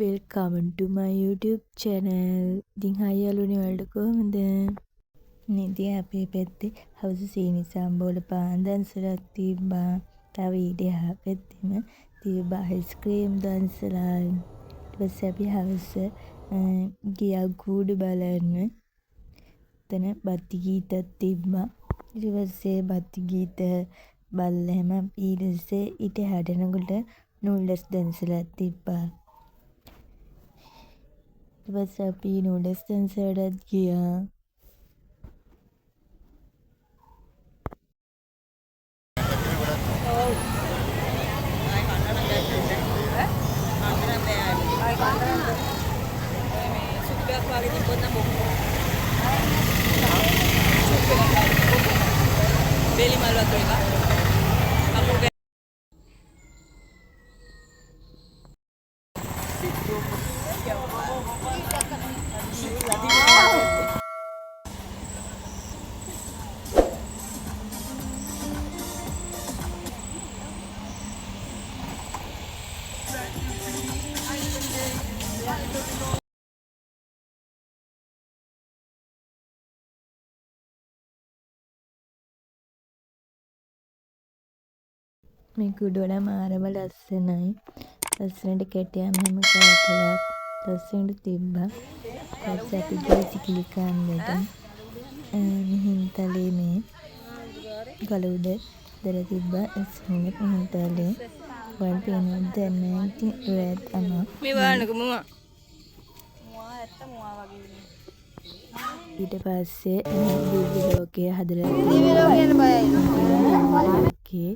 Welcome to my YouTube channel. ඉතින් හයි යාළුවනේ ඔයාලට කොහොමද? ඉතින් අපේ පැත්තේ හවස සීනි සම්බෝල පාන් දන්සලක් තිබ්බා. තව ඊට එහා පැත්තෙම තිබ්බා අයිස්ක්‍රීම් දන්සලා. ඊට පස්සේ අපි හවස ගියා කූඩු බලන්න. එතන බත්ති ගීතත් තිබ්බා. ඊට පස්සේ බත්ති ගීත බලලම ඊට පස්සේ ඊට එහාට යනකොට නූඩල්ස් දන්සලක් තිබ්බා. ඊට පස්සේ අපි නූඩල්ස් දන්සලටත් ගියා. Beli malu atau enggak? Kamu මේ කුඩෝල මාරම ලස්සනයි. ලස්සනට කැටයම් හැම කාටලක් ලස්සනට තිබ්බා. ඊපස්සේ අපි ගිහින් සිකිලි කන්නට මිහින්තලේ මේ ගල උඩ දර තිබ්බා. එස්මින් මිහින්තලේ වල් පේනවද නැහැ. ඉතින් රැත් අමා මේ බලන්නකෝ මම. ඊට පස්සේ දිව්‍ය ලෝකයේ හදලා දිව්‍ය ලෝකේ යන බයයි. ලෝකයේ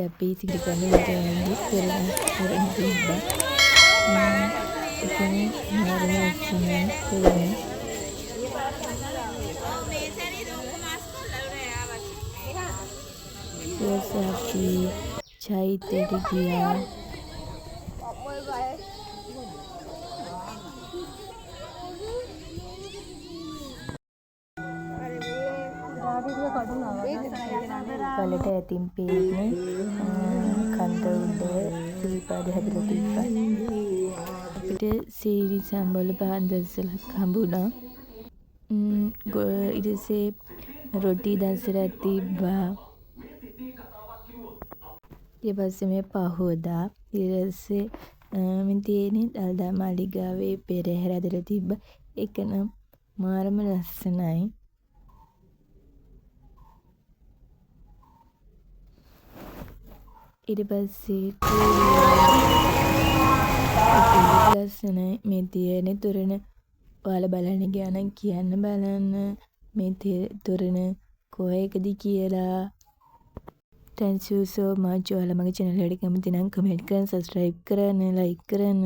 අපි සිකිලි කන්න යන්නේ කරන තිබ්බා. එතන මාරම ලස්සනයි කොහොමද? අපි චෛත්‍යයට ගියා. වලට ඇතින් පේන කන්ද උඩ සිල්පාද හැදලා තිබ්බා. අපිට සීනි සම්බෝල පාන් දන්සලක් හම්බුණා. ඊට පස්සේ රොටි දන්සලක් තිබ්බා. ඊට පස්සේ මේ පහෝදා ඊට පස්සේ මේ තියෙන්නේ දල්දා මාලිගාවේ පෙරහැර ඇදලා තිබ්බා. ඒක නම් මාරම ලස්සනයි. ඊට පස්සේ ලස්සනයි මේ තියෙන තොරණ. ඔයාලා බලන්න ගියා නම් කියන්න බලන්න මේ තොරණ කොහේකද කියලා. Thank you so much. ඔයාලා මගේ channel එකට කැමති නම් comment කරන්න, subscribe කරන්න, like කරන්න.